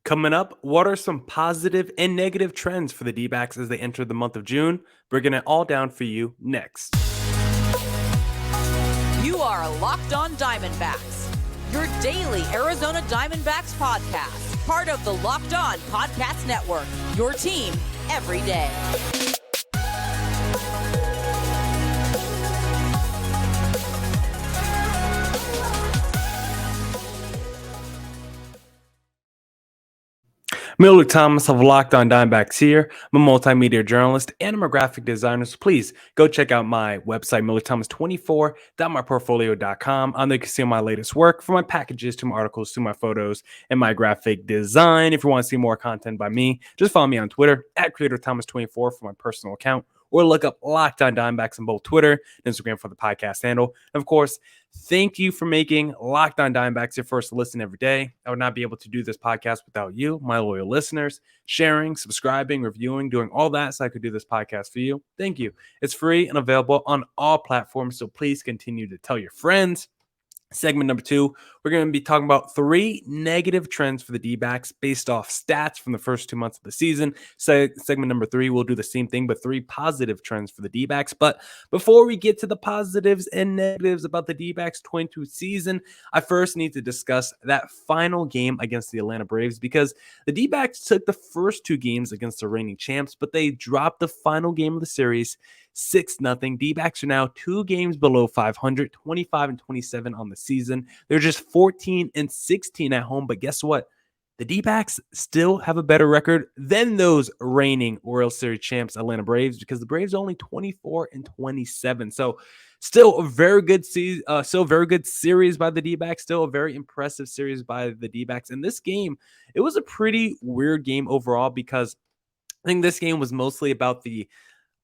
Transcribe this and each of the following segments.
Coming up, what are some positive and negative trends for the D-backs as they enter the month of June? Breaking it all down for you next. You are Locked On Diamondbacks, your daily Arizona Diamondbacks podcast, part of the Locked On Podcast Network, your team every day. Millard Thomas of Locked On Diamondbacks here. I'm a multimedia journalist and I'm a graphic designer, so please go check out my website, millardthomas24.myportfolio.com. On there you can see all my latest work, from my packages to my articles to my photos and my graphic design. If you want to see more content by me, just follow me on Twitter at CreatorThomas24 for my personal account, or look up Locked On Diamondbacks on both Twitter and Instagram for the podcast handle. And of course, thank you for making Locked On Diamondbacks your first listen every day. I would not be able to do this podcast without you, my loyal listeners, sharing, subscribing, reviewing, doing all that so I could do this podcast for you. Thank you. It's free and available on all platforms, so please continue to tell your friends. Segment number 2, we're going to be talking about 3 negative trends for the D-backs based off stats from the first 2 months of the season. So segment number 3, we'll do the same thing, but 3 positive trends for the D-backs. But before we get to the positives and negatives about the D-backs 22 season, I first need to discuss that final game against the Atlanta Braves, because the D-backs took the first 2 games against the reigning champs, but they dropped the final game of the series 6-0. D-backs are now 2 games below 500, 25-27 on the season. They're just 14-16 at home, but guess what? The D-backs still have a better record than those reigning World Series champs Atlanta Braves, because the Braves are only 24-27. So still a very good series, series by the D-backs, still a very impressive series by the D-backs. In this game, it was a pretty weird game overall, because I think this game was mostly about the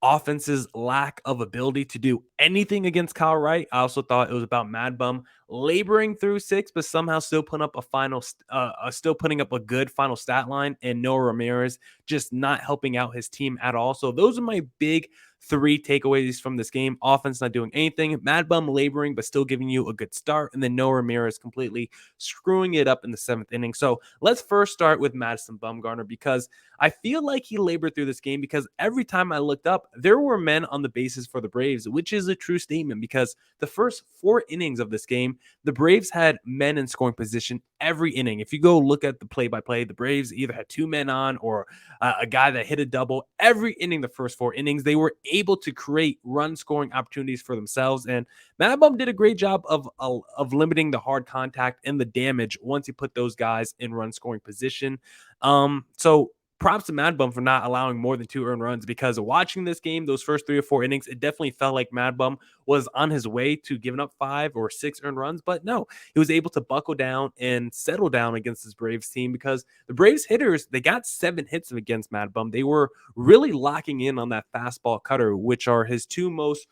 offense's lack of ability to do anything against Kyle Wright. I also thought it was about Mad Bum laboring through 6, but somehow still putting up a good final stat line, and Noah Ramirez just not helping out his team at all. So those are my big 3 takeaways from this game. Offense not doing anything, Mad Bum laboring but still giving you a good start, and then Noah Ramirez completely screwing it up in the 7th inning. So let's first start with Madison Bumgarner, because I feel like he labored through this game, because every time I looked up, there were men on the bases for the Braves, which is a true statement, because the first 4 innings of this game, the Braves had men in scoring position every inning. If you go look at the play-by-play, the Braves either had 2 men on or a guy that hit a double. Every inning, the first 4 innings, they were able to create run-scoring opportunities for themselves, and Mad Bum did a great job of limiting the hard contact and the damage once he put those guys in run-scoring position. So props to Mad Bum for not allowing more than 2 earned runs, because watching this game, those first 3 or 4 innings, it definitely felt like Mad Bum was on his way to giving up 5 or 6 earned runs. But no, he was able to buckle down and settle down against this Braves team, because the Braves hitters, they got 7 hits against Mad Bum. They were really locking in on that fastball cutter, which are his 2 most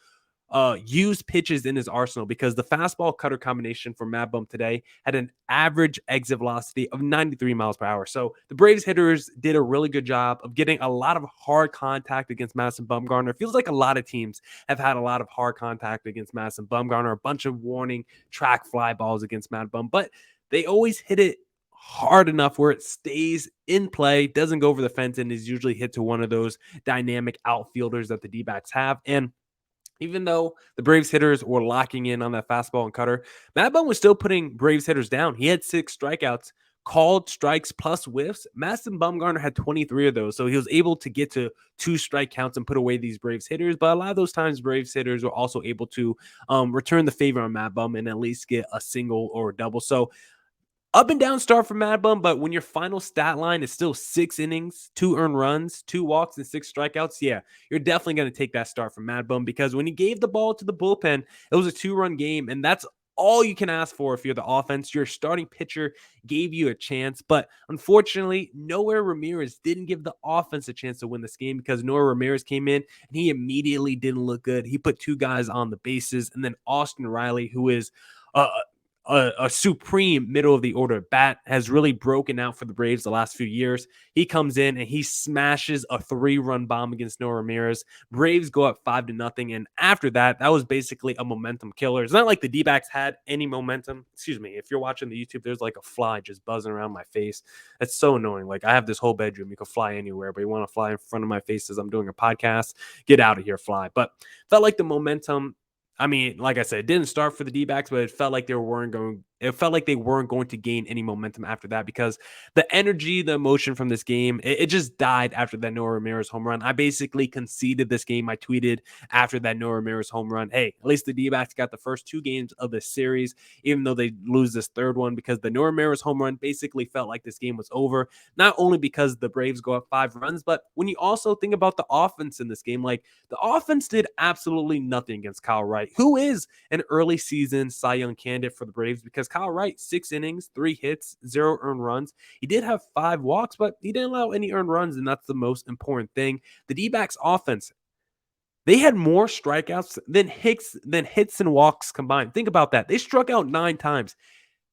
used pitches in his arsenal, because the fastball cutter combination for Mad Bum today had an average exit velocity of 93 miles per hour. So the Braves hitters did a really good job of getting a lot of hard contact against Madison Bumgarner. It feels like a lot of teams have had a lot of hard contact against Madison Bumgarner, a bunch of warning track fly balls against Mad Bum, but they always hit it hard enough where it stays in play, doesn't go over the fence, and is usually hit to one of those dynamic outfielders that the D-backs have. And even though the Braves hitters were locking in on that fastball and cutter, Mad Bum was still putting Braves hitters down. He had 6 strikeouts, called strikes plus whiffs. Madison Bumgarner had 23 of those, so he was able to get to 2 strike counts and put away these Braves hitters. But a lot of those times, Braves hitters were also able to return the favor on Mad Bum and at least get a single or a double. So up and down start for Mad Bum, but when your final stat line is still 6 innings, 2 earned runs, 2 walks, and 6 strikeouts, yeah, you're definitely going to take that start from Mad Bum, because when he gave the ball to the bullpen, it was a 2-run game, and that's all you can ask for if you're the offense. Your starting pitcher gave you a chance, but unfortunately, Noah Ramirez didn't give the offense a chance to win this game, because Noah Ramirez came in and he immediately didn't look good. He put 2 guys on the bases, and then Austin Riley, who is a supreme middle of the order bat, has really broken out for the Braves the last few years. He comes in and he smashes a 3-run bomb against Noah Ramirez. Braves go up 5-0. And after that, that was basically a momentum killer. It's not like the D-backs had any momentum. Excuse me. If you're watching the YouTube, there's like a fly just buzzing around my face. That's so annoying. Like, I have this whole bedroom. You can fly anywhere, but you want to fly in front of my face as I'm doing a podcast? Get out of here, fly. But felt like the momentum, I mean, like I said, it didn't start for the D-backs, but it felt like they weren't going to gain any momentum after that, because the energy, the emotion from this game, it just died after that Noah Ramirez home run. I basically conceded this game. I tweeted after that Noah Ramirez home run, hey, at least the D-backs got the first 2 games of this series, even though they lose this third one, because the Noah Ramirez home run basically felt like this game was over, not only because the Braves go up 5 runs, but when you also think about the offense in this game, like, the offense did absolutely nothing against Kyle Wright, who is an early season Cy Young candidate for the Braves, because Kyle Wright, 6 innings, 3 hits, 0 earned runs. He did have 5 walks, but he didn't allow any earned runs, and that's the most important thing. The D-backs offense, they had more strikeouts than hits and walks combined. Think about that. They struck out 9 times.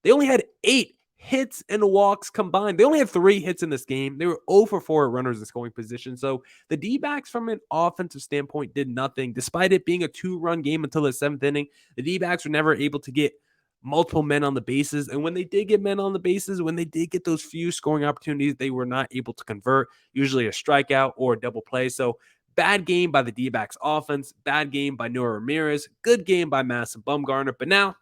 They only had 8 hits and walks combined. They only had 3 hits in this game. They were 0 for 4 runners in scoring position. So the D-backs, from an offensive standpoint, did nothing. Despite it being a 2-run game until the 7th inning, the D-backs were never able to get multiple men on the bases. And when they did get men on the bases, when they did get those few scoring opportunities, they were not able to convert, usually a strikeout or a double play. So bad game by the D-backs offense, bad game by Noah Ramirez, good game by Madison Bumgarner. But now,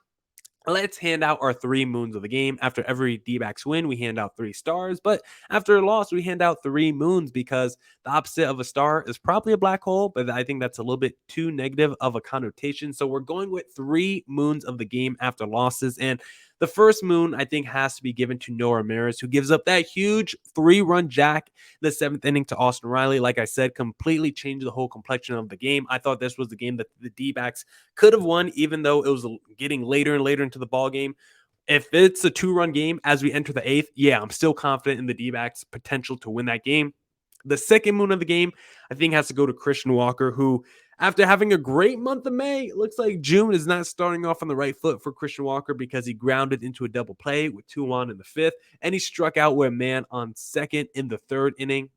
let's hand out our 3 moons of the game. After every D-backs win, we hand out 3 stars. But after a loss, we hand out 3 moons, because the opposite of a star is probably a black hole. But I think that's a little bit too negative of a connotation. So we're going with 3 moons of the game after losses. And the first moon, I think, has to be given to Noah Ramirez, who gives up that huge 3-run jack in the 7th inning to Austin Riley. Like I said, completely changed the whole complexion of the game. I thought this was the game that the D-backs could have won, even though it was getting later and later into the ball game. If it's a 2-run game as we enter the 8th, yeah, I'm still confident in the D-backs' potential to win that game. The second moon of the game, I think, has to go to Christian Walker, who, after having a great month of May, it looks like June is not starting off on the right foot for Christian Walker, because he grounded into a double play with 2 on in the 5th, and he struck out with a man on second in the 3rd inning.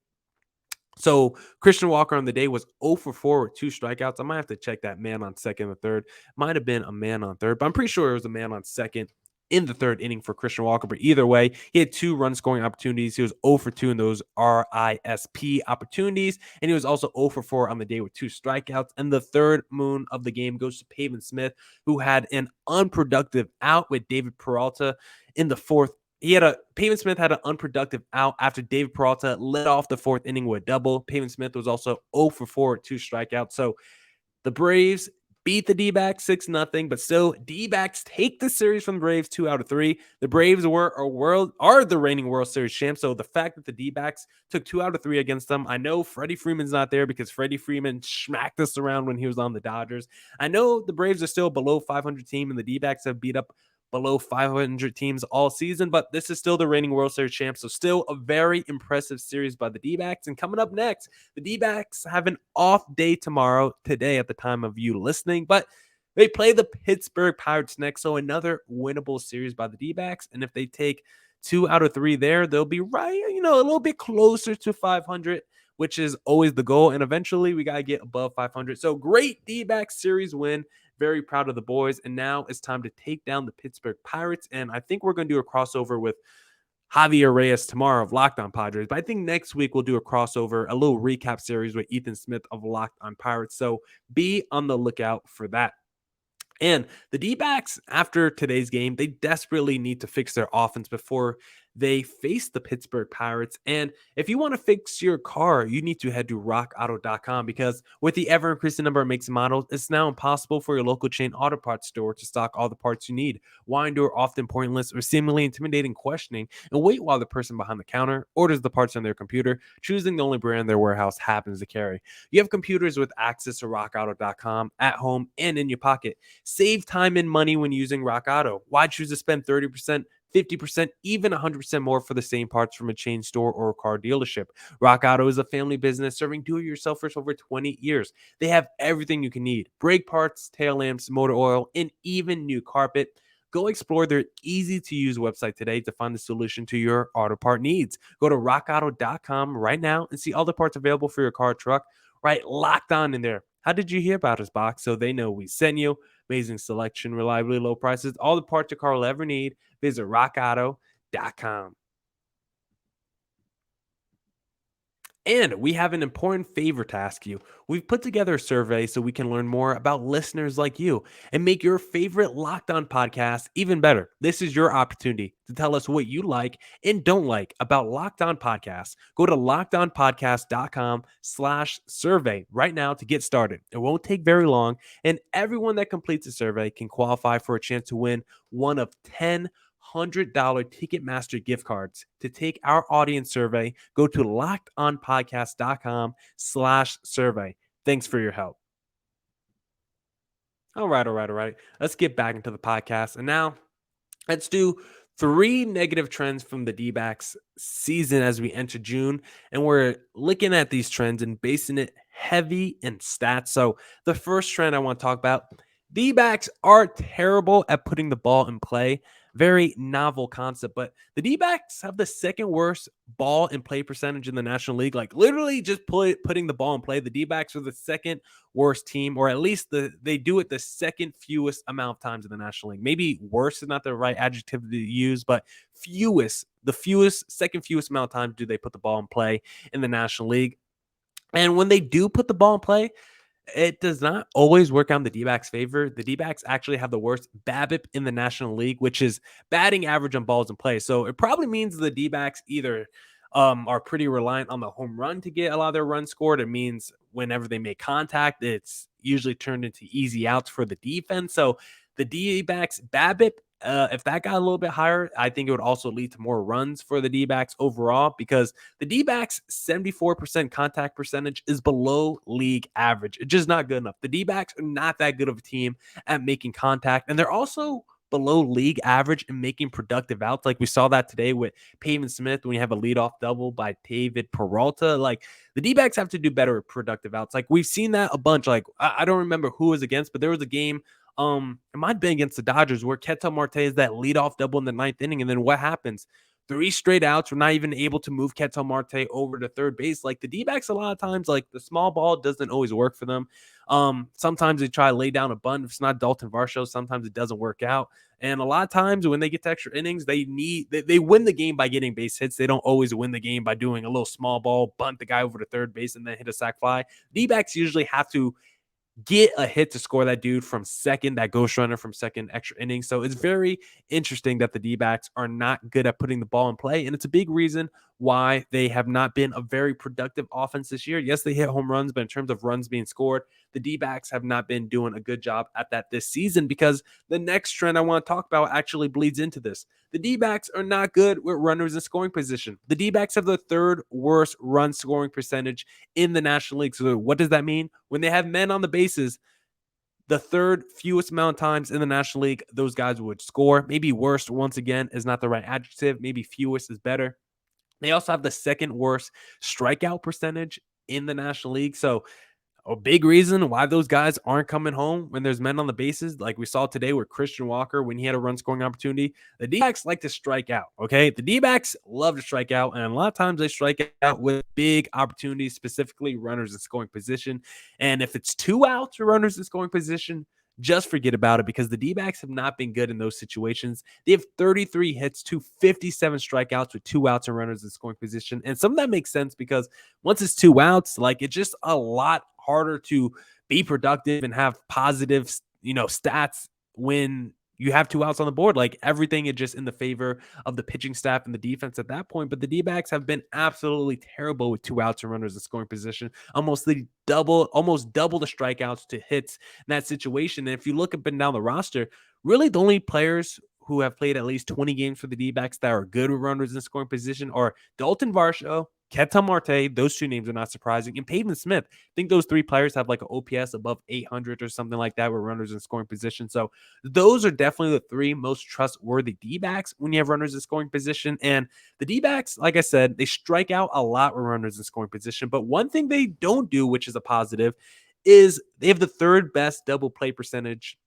So Christian Walker on the day was 0 for 4 with 2 strikeouts. I might have to check that man on second and third. Might have been a man on third, but I'm pretty sure it was a man on second in the 3rd inning for Christian Walker. But either way, he had 2 run scoring opportunities. He was 0 for 2 in those RISP opportunities, and he was also 0 for 4 on the day with 2 strikeouts. And the third moon of the game goes to Pavin Smith, who had an unproductive out with David Peralta in the 4th. Pavin Smith had an unproductive out after David Peralta led off the 4th inning with a double. Pavin Smith was also 0 for 4 with 2 strikeouts. So the Braves beat the D-backs 6-0, but still, D-backs take the series from the Braves 2 out of 3. The Braves are the reigning World Series champs, so the fact that the D-backs took 2 out of 3 against them, I know Freddie Freeman's not there, because Freddie Freeman smacked us around when he was on the Dodgers. I know the Braves are still a below 500 team, and the D-backs have beat up below 500 teams all season, but this is still the reigning World Series champ, so still a very impressive series by the D-backs. And coming up next, the D-backs have an off day today at the time of you listening, but they play the Pittsburgh Pirates next, so another winnable series by the D-backs. And if they take 2 out of 3 there, they'll be right, a little bit closer to 500, which is always the goal. And eventually we got to get above 500. So great D-backs series win. Very proud of the boys. And now it's time to take down the Pittsburgh Pirates. And I think we're going to do a crossover with Javier Reyes tomorrow of Locked On Padres. But I think next week we'll do a crossover, a little recap series with Ethan Smith of Locked On Pirates. So be on the lookout for that. And the D-backs, after today's game, they desperately need to fix their offense before they face the Pittsburgh Pirates. And if you want to fix your car, you need to head to rockauto.com, because with the ever-increasing number of makes and models, it's now impossible for your local chain auto parts store to stock all the parts you need. Why endure often pointless or seemingly intimidating questioning and wait while the person behind the counter orders the parts on their computer, choosing the only brand their warehouse happens to carry? You have computers with access to rockauto.com at home and in your pocket. Save time and money when using Rock Auto. Why choose to spend 30%, 50%, even 100% more for the same parts from a chain store or a car dealership? Rock Auto is a family business serving do-it-yourselfers for over 20 years. They have everything you can need: brake parts, tail lamps, motor oil, and even new carpet. Go explore their easy-to-use website today to find the solution to your auto part needs. Go to rockauto.com right now and see all the parts available for your car or truck, right locked on in there. How did you hear about us, box? So they know we sent you. Amazing selection, reliably low prices, all the parts your car will ever need. Visit rockauto.com. And we have an important favor to ask you. We've put together a survey so we can learn more about listeners like you and make your favorite Locked On podcast even better. This is your opportunity to tell us what you like and don't like about Locked On Podcasts. Go to lockedonpodcast.com/survey right now to get started. It won't take very long, and everyone that completes the survey can qualify for a chance to win one of 10 $100 Ticketmaster gift cards. To take our audience survey, go to lockedonpodcast.com/survey. Thanks for your help. All right. Let's get back into the podcast. And now let's do 3 negative trends from the Dbacks season as we enter June. And we're looking at these trends and basing it heavy in stats. So the first trend I want to talk about, Dbacks are terrible at putting the ball in play. Very novel concept, but the D-backs have the second worst ball in play percentage in the National League. Like literally just putting the ball in play. The D-backs are the second worst team, or at least they do it the second fewest amount of times in the National League. Maybe worse is not the right adjective to use, but second fewest amount of times do they put the ball in play in the National League. And when they do put the ball in play, it does not always work out in the D-backs' favor. The D-backs actually have the worst BABIP in the National League, which is batting average on balls in play. So it probably means the D-backs either are pretty reliant on the home run to get a lot of their runs scored. It means whenever they make contact, it's usually turned into easy outs for the defense. So the D-backs BABIP, if that got a little bit higher, I think it would also lead to more runs for the D-backs overall, because the D-backs 74% contact percentage is below league average. It's just not good enough. The D-backs are not that good of a team at making contact, and they're also below league average in making productive outs. Like we saw that today with Pavin Smith when you have a leadoff double by David Peralta. Like the D-backs have to do better with productive outs. Like we've seen that a bunch. Like I don't remember who was against, but there was a game it might have been against the Dodgers where Ketel Marte is that leadoff double in the 9th inning. And then what happens? 3 straight outs. We're not even able to move Ketel Marte over to third base. Like the D-backs, a lot of times, like the small ball doesn't always work for them. Sometimes they try to lay down a bunt. If it's not Dalton Varsho, sometimes it doesn't work out. And a lot of times when they get to extra innings, they win the game by getting base hits. They don't always win the game by doing a little small ball, bunt the guy over to third base, and then hit a sac fly. D-backs usually have to get a hit to score that dude from second, that ghost runner from second extra inning. So it's very interesting that the D-backs are not good at putting the ball in play. And it's a big reason why they have not been a very productive offense this year. Yes, they hit home runs, but in terms of runs being scored, the D-backs have not been doing a good job at that this season, because the next trend I want to talk about actually bleeds into this. The D-backs are not good with runners in scoring position. The D-backs have the 3rd worst run scoring percentage in the National League. So what does that mean? When they have men on the bases, the 3rd fewest amount of times in the National League, those guys would score. Maybe worst, once again, is not the right adjective. Maybe fewest is better. They also have the 2nd worst strikeout percentage in the National League. So a big reason why those guys aren't coming home when there's men on the bases, like we saw today with Christian Walker when he had a run scoring opportunity. The D-backs like to strike out, okay? The D-backs love to strike out, and a lot of times they strike out with big opportunities, specifically runners in scoring position. And if it's 2 outs or runners in scoring position, just forget about it, because the D-backs have not been good in those situations. They have 33 hits to 57 strikeouts with 2 outs and runners in scoring position. And some of that makes sense because once it's 2 outs, like it's just a lot harder to be productive and have positive, stats when you have 2 outs on the board. Like everything is just in the favor of the pitching staff and the defense at that point. But the D-backs have been absolutely terrible with 2 outs and runners in scoring position, almost double the strikeouts to hits in that situation. And if you look up and down the roster, really the only players who have played at least 20 games for the D-backs that are good with runners in scoring position are Dalton Varsho, Ketel Marte, those 2 names are not surprising, and Pavin Smith. I think those 3 players have like an OPS above 800 or something like that with runners in scoring position. So those are definitely the 3 most trustworthy D-backs when you have runners in scoring position. And the D-backs, like I said, they strike out a lot with runners in scoring position. But one thing they don't do, which is a positive, is they have the 3rd best double play percentage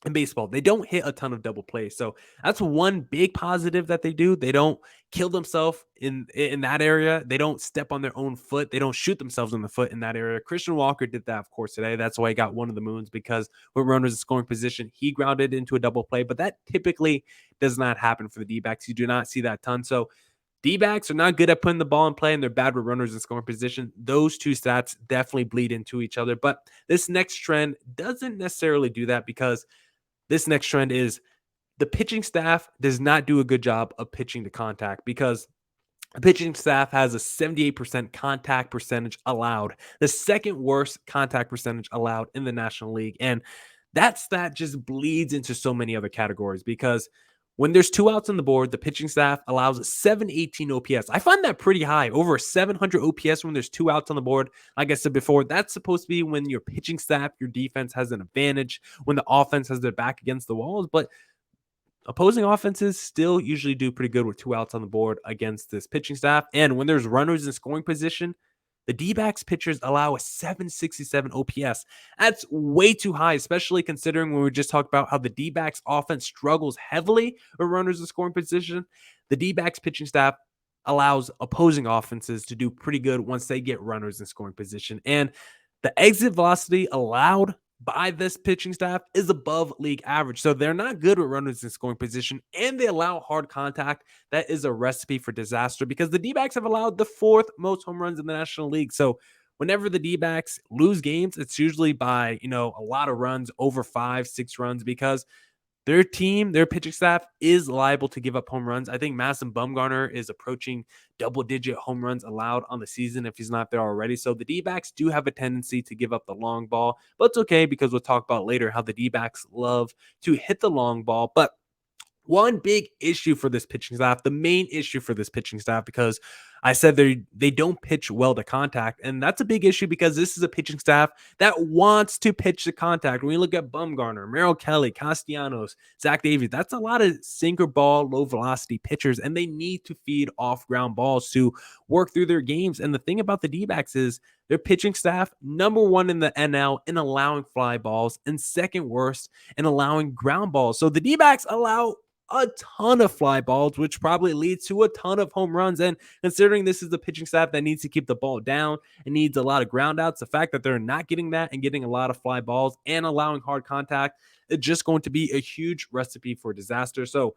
in baseball. They don't hit a ton of double plays. So that's one big positive that they do. They don't kill themselves in that area. They don't step on their own foot. They don't shoot themselves in the foot in that area. Christian Walker did that, of course, today. That's why he got one of the moons, because when runners in scoring position, he grounded into a double play. But that typically does not happen for the D-backs. You do not see that ton. So D-backs are not good at putting the ball in play, and they're bad with runners in scoring position. Those two stats definitely bleed into each other. But this next trend doesn't necessarily do that, because this next trend is the pitching staff does not do a good job of pitching to contact, because the pitching staff has a 78% contact percentage allowed, the second worst contact percentage allowed in the National League. And that stat just bleeds into so many other categories, because when there's 2 outs on the board, the pitching staff allows a 718 OPS. I find that pretty high, over a 700 OPS when there's 2 outs on the board. Like I said before, that's supposed to be when your pitching staff, your defense has an advantage, when the offense has their back against the walls. But opposing offenses still usually do pretty good with 2 outs on the board against this pitching staff. And when there's runners in scoring position, the D-backs pitchers allow a 767 OPS. That's way too high, especially considering when we just talked about how the D-backs offense struggles heavily with runners in scoring position. The D-backs pitching staff allows opposing offenses to do pretty good once they get runners in scoring position. And the exit velocity allowed by this pitching staff is above league average. So they're not good with runners in scoring position, and they allow hard contact. That is a recipe for disaster, because the D-backs have allowed the 4th most home runs in the National League. So whenever the D-backs lose games, it's usually by, a lot of runs, over 5-6 runs, because their team, their pitching staff is liable to give up home runs. I think Madison Bumgarner is approaching double-digit home runs allowed on the season if he's not there already. So the D-backs do have a tendency to give up the long ball, but it's okay, because we'll talk about later how the D-backs love to hit the long ball. But one big issue for this pitching staff, the main issue for this pitching staff, because I said they don't pitch well to contact, and that's a big issue, because this is a pitching staff that wants to pitch to contact. When you look at Bumgarner, Merrill Kelly, Castellanos, Zach Davies, that's a lot of sinker ball, low velocity pitchers, and they need to feed off ground balls to work through their games. And the thing about the D-backs is their pitching staff, number 1 in the NL in allowing fly balls, and second worst in allowing ground balls. So the D-backs allow a ton of fly balls, which probably leads to a ton of home runs. And considering this is the pitching staff that needs to keep the ball down and needs a lot of ground outs, the fact that they're not getting that and getting a lot of fly balls and allowing hard contact, it's just going to be a huge recipe for disaster. So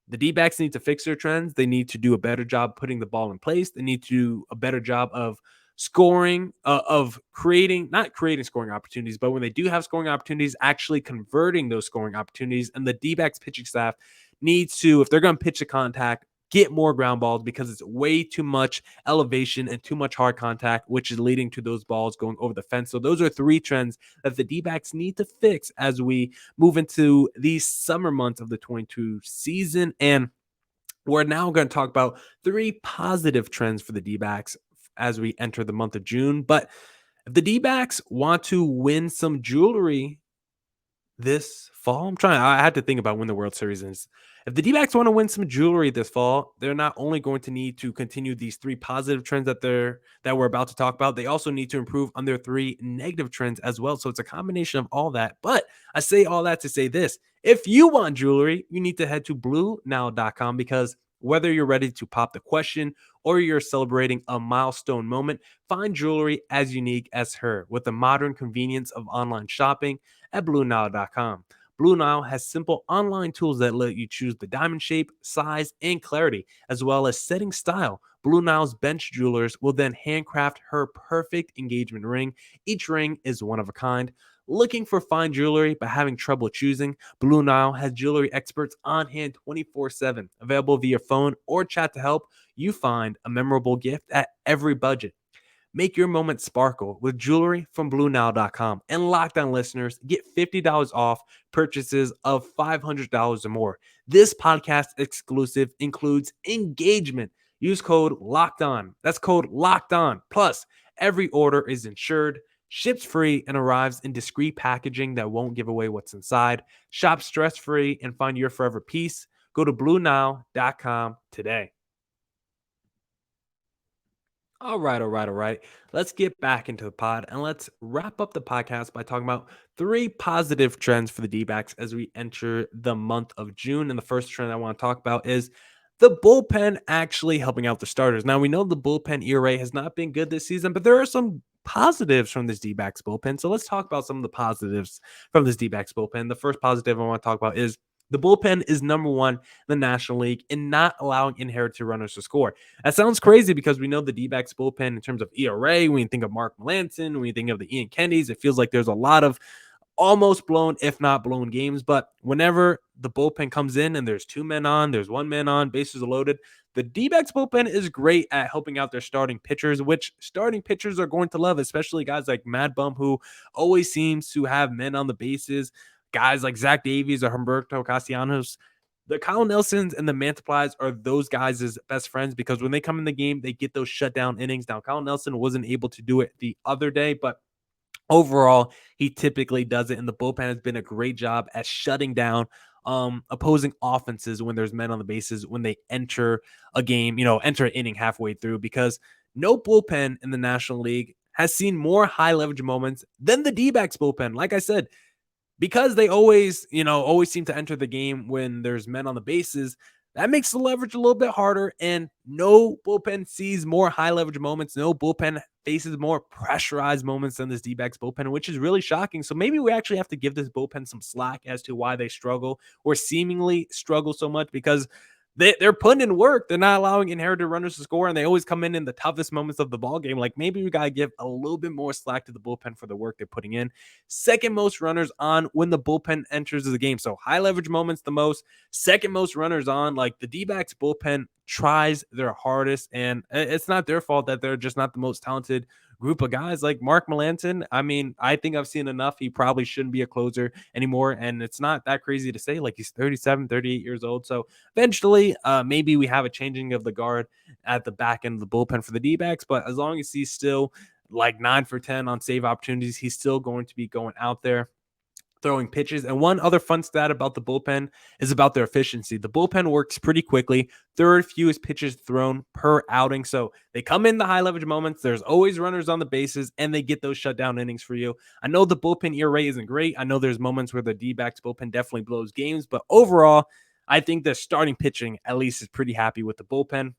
the D-backs need to fix their trends. They need to do a better job putting the ball in place. They need to do a better job of scoring, of not creating scoring opportunities, but when they do have scoring opportunities, actually converting those scoring opportunities. And the D-backs pitching staff needs to, if they're going to pitch a contact, get more ground balls, because it's way too much elevation and too much hard contact, which is leading to those balls going over the fence. So those are 3 trends that the D-backs need to fix as we move into these summer months of the 22 season. And we're now going to talk about 3 positive trends for the D-backs as we enter the month of June. But if the D-backs want to win some jewelry this fall, I had to think about when the World Series is. If the D-backs want to win some jewelry this fall, they're not only going to need to continue these 3 positive trends that we're about to talk about, they also need to improve on their 3 negative trends as well. So it's a combination of all that. But I say all that to say this: if you want jewelry, you need to head to BlueNile.com, because whether you're ready to pop the question or you're celebrating a milestone moment, find jewelry as unique as her with the modern convenience of online shopping at BlueNile.com. Blue Nile has simple online tools that let you choose the diamond shape, size, and clarity, as well as setting style. Blue Nile's bench jewelers will then handcraft her perfect engagement ring. Each ring is one of a kind. Looking for fine jewelry but having trouble choosing? Blue Nile has jewelry experts on hand 24/7, available via phone or chat to help you find a memorable gift at every budget. Make your moment sparkle with jewelry from BlueNile.com. And Locked On listeners get $50 off purchases of $500 or more. This podcast exclusive includes engagement. Use code Locked On. That's code Locked On. Plus, every order is insured, ships free, and arrives in discreet packaging that won't give away what's inside. Shop stress-free and find your forever peace. Go to BlueNile.com today. All right, all right, all right. Let's get back into the pod and let's wrap up the podcast by talking about three positive trends for the D-backs as we enter the month of June. And the first trend I want to talk about is the bullpen actually helping out the starters. Now, we know the bullpen ERA has not been good this season, but there are some positives from this D-backs bullpen. So let's talk about some of the positives from this D-backs bullpen. The first positive I want to talk about is the bullpen is number one in the National League in not allowing inherited runners to score. That sounds crazy because we know the D-backs bullpen in terms of ERA. When you think of Mark Melanson, when you think of the Ian Kennedys, it feels like there's a lot of almost blown, if not blown games. But whenever the bullpen comes in and there's two men on, there's one man on, bases are loaded, the D-backs bullpen is great at helping out their starting pitchers, which starting pitchers are going to love, especially guys like Mad Bum, who always seems to have men on the bases. Guys like Zach Davies or Humberto Castellanos, the Kyle Nelsons and the Mantiplies are those guys' best friends because when they come in the game, they get those shutdown innings. Now, Kyle Nelson wasn't able to do it the other day, but overall, he typically does it. And the bullpen has been a great job at shutting down opposing offenses when there's men on the bases, when they enter a game, enter an inning halfway through, because no bullpen in the National League has seen more high leverage moments than the D-backs bullpen. Like I said, because they always seem to enter the game when there's men on the bases, that makes the leverage a little bit harder. And no bullpen sees more high leverage moments. No bullpen faces more pressurized moments than this D-backs bullpen, which is really shocking. So maybe we actually have to give this bullpen some slack as to why they struggle or seemingly struggle so much, because they're putting in work. They're not allowing inherited runners to score, and they always come in the toughest moments of the ball game. Like, maybe we got to give a little bit more slack to the bullpen for the work they're putting in. Second most runners on when the bullpen enters the game. So high leverage moments the most. Second most runners on. Like, the D-backs bullpen tries their hardest, and it's not their fault that they're just not the most talented group of guys. Like Mark Melanson, I mean, I think I've seen enough. He probably shouldn't be a closer anymore, and it's not that crazy to say. Like, he's 37, 38 years old. So eventually, maybe we have a changing of the guard at the back end of the bullpen for the D-backs, but as long as he's still like 9 for 10 on save opportunities, he's still going to be going out there throwing pitches. And one other fun stat about the bullpen is about their efficiency. The bullpen works pretty quickly, third fewest pitches thrown per outing. So they come in the high leverage moments. There's always runners on the bases, and they get those shutdown innings for you. I know the bullpen ERA isn't great. I know there's moments where the D-backs bullpen definitely blows games, but overall, I think the starting pitching at least is pretty happy with the bullpen.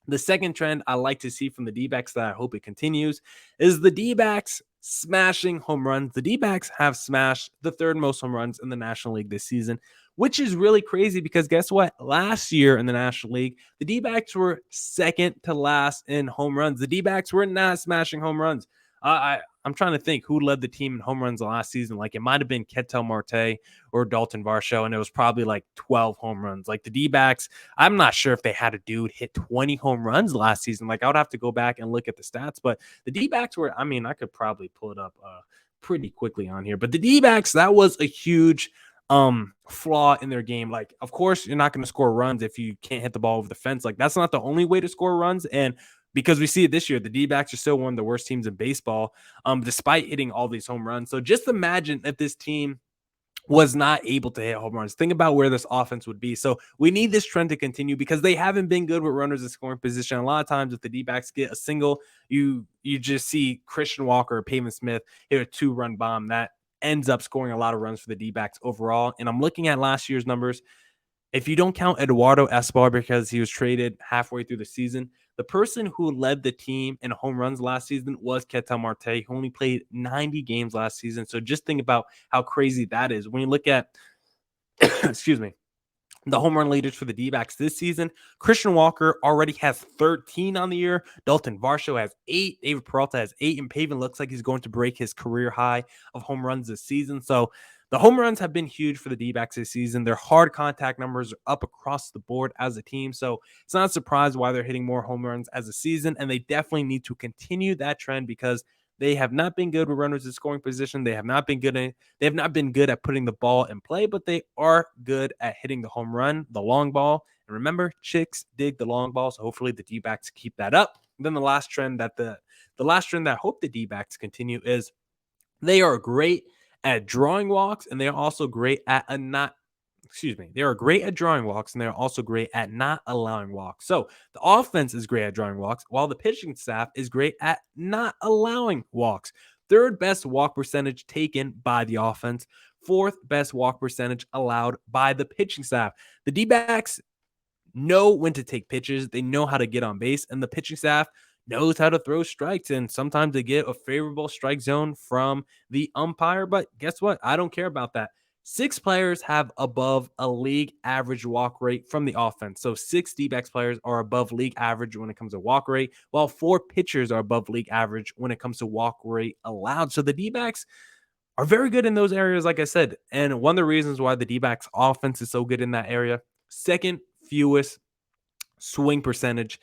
The second trend I like to see from the D-backs that I hope it continues is the D-backs smashing home runs. The D-backs have smashed the third most home runs in the National League this season, which is really crazy because guess what? Last year in the National League, the D-backs were second to last in home runs. The D-backs were not smashing home runs. I'm trying to think who led the team in home runs last season. Like, it might have been Ketel Marte or Dalton Varsho, and it was probably like 12 home runs. Like, the D-backs, I'm not sure if they had a dude hit 20 home runs last season. Like, I would have to go back and look at the stats, but the D-backs were, I mean, I could probably pull it up pretty quickly on here. But the D-backs, that was a huge flaw in their game. Like, of course, you're not going to score runs if you can't hit the ball over the fence. Like, that's not the only way to score runs. And because we see it this year, the D-backs are still one of the worst teams in baseball, despite hitting all these home runs. So just imagine if this team was not able to hit home runs. Think about where this offense would be. So we need this trend to continue because they haven't been good with runners in scoring position. A lot of times if the D-backs get a single, you just see Christian Walker or Pavin Smith hit a 2-run bomb that ends up scoring a lot of runs for the D-backs overall. And I'm looking at last year's numbers. If you don't count Eduardo Escobar because he was traded halfway through the season, the person who led the team in home runs last season was Ketel Marte, who only played 90 games last season. So just think about how crazy that is. When you look at, excuse me, the home run leaders for the D-backs this season, Christian Walker already has 13 on the year. Dalton Varsho has 8. David Peralta has 8. And Pavin looks like he's going to break his career high of home runs this season. So the home runs have been huge for the D-backs this season. Their hard contact numbers are up across the board as a team. So it's not a surprise why they're hitting more home runs as a season. And they definitely need to continue that trend because they have not been good with runners in scoring position. They have not been good at putting the ball in play, but they are good at hitting the home run, the long ball. And remember, chicks dig the long ball. So hopefully the D-backs keep that up. And then the last trend that I hope the D-backs continue is they are great at drawing walks, and they are also great at not They are great at drawing walks, and they're also great at not allowing walks. So the offense is great at drawing walks, while the pitching staff is great at not allowing walks. Third best walk percentage taken by the offense. Fourth best walk percentage allowed by the pitching staff. The D-backs know when to take pitches. They know how to get on base, and the pitching staff knows how to throw strikes. And sometimes they get a favorable strike zone from the umpire. But guess what? I don't care about that. 6 players have above a league average walk rate from the offense. So 6 D-backs players are above league average when it comes to walk rate, while 4 pitchers are above league average when it comes to walk rate allowed. So the D-backs are very good in those areas, like I said. And one of the reasons why the D-backs offense is so good in that area, second fewest swing percentage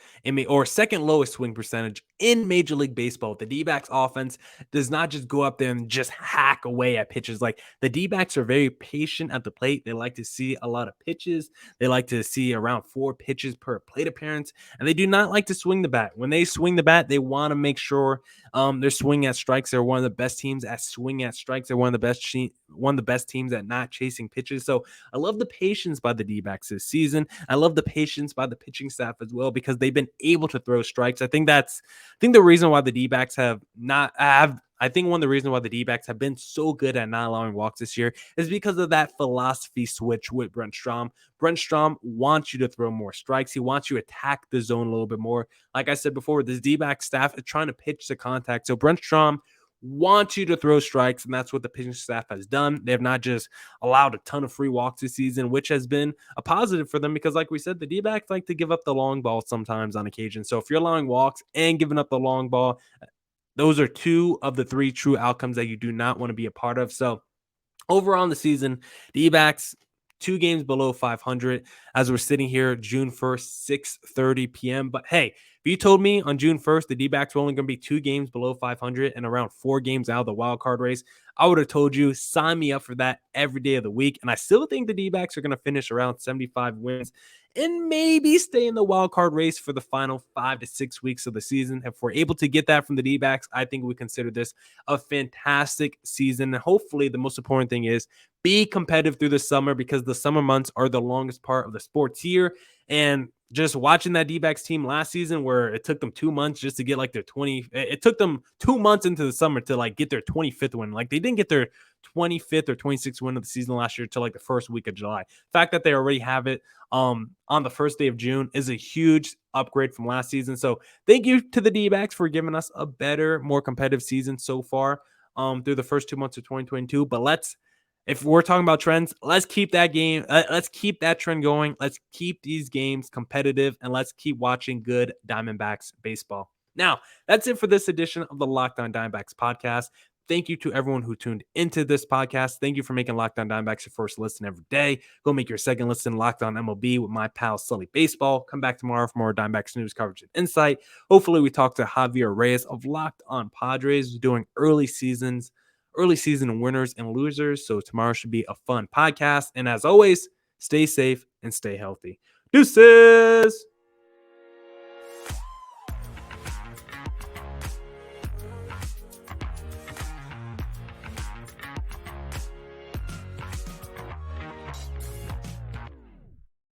or second lowest swing percentage in Major League Baseball. The D-backs offense does not just go up there and just hack away at pitches. Like, the D-backs are very patient at the plate. They like to see a lot of pitches. They like to see around 4 pitches per plate appearance, and they do not like to swing the bat. When they swing the bat, they want to make sure they're swinging at strikes. They're one of the best teams at swinging at strikes. They're one of the best teams at not chasing pitches. So I love the patience by the D-backs this season. I love the patience by the pitching staff as well, because they've been able to throw strikes. I think the reason why the D-backs one of the reasons why the D-backs have been so good at not allowing walks this year is because of that philosophy switch with Brent Strom. Brent Strom wants you to throw more strikes. He wants you to attack the zone a little bit more. Like I said before, this D-back staff is trying to pitch to contact. So Brent Strom wants you to throw strikes, and that's what the pitching staff has done. They have not just allowed a ton of free walks this season, which has been a positive for them because, like we said, the D-backs like to give up the long ball sometimes on occasion. So if you're allowing walks and giving up the long ball, those are 2 of the 3 true outcomes that you do not want to be a part of. So overall in the season, D-backs 2 games below 500 as we're sitting here June 1st, 6:30 p.m. But hey, if you told me on June 1st the D-backs were only going to be 2 games below 500 and around 4 games out of the wild card race, I would have told you, sign me up for that every day of the week. And I still think the D-backs are going to finish around 75 wins and maybe stay in the wild card race for the final 5 to 6 weeks of the season. If we're able to get that from the D-backs, I think we consider this a fantastic season. And hopefully the most important thing is be competitive through the summer, because the summer months are the longest part of the sports year. And just watching that D-backs team last season, where it took them 2 months just to get like their it took them 2 months into the summer to like get their 25th win. Like, they didn't get their 25th or 26th win of the season last year till like the first week of July. The fact that they already have it on the first day of June is a huge upgrade from last season. So thank you to the D-backs for giving us a better, more competitive season so far through the first 2 months of 2022. But if we're talking about trends, let's keep that trend going. Let's keep these games competitive, and let's keep watching good Diamondbacks baseball. Now, that's it for this edition of the Locked On Diamondbacks podcast. Thank you to everyone who tuned into this podcast. Thank you for making Locked On Diamondbacks your first listen every day. Go make your second listen Locked On MLB with my pal Sully Baseball. Come back tomorrow for more Diamondbacks news, coverage, and insight. Hopefully we talk to Javier Reyes of Locked On Padres, doing early season winners and losers. So tomorrow should be a fun podcast. And as always, stay safe and stay healthy. Deuces!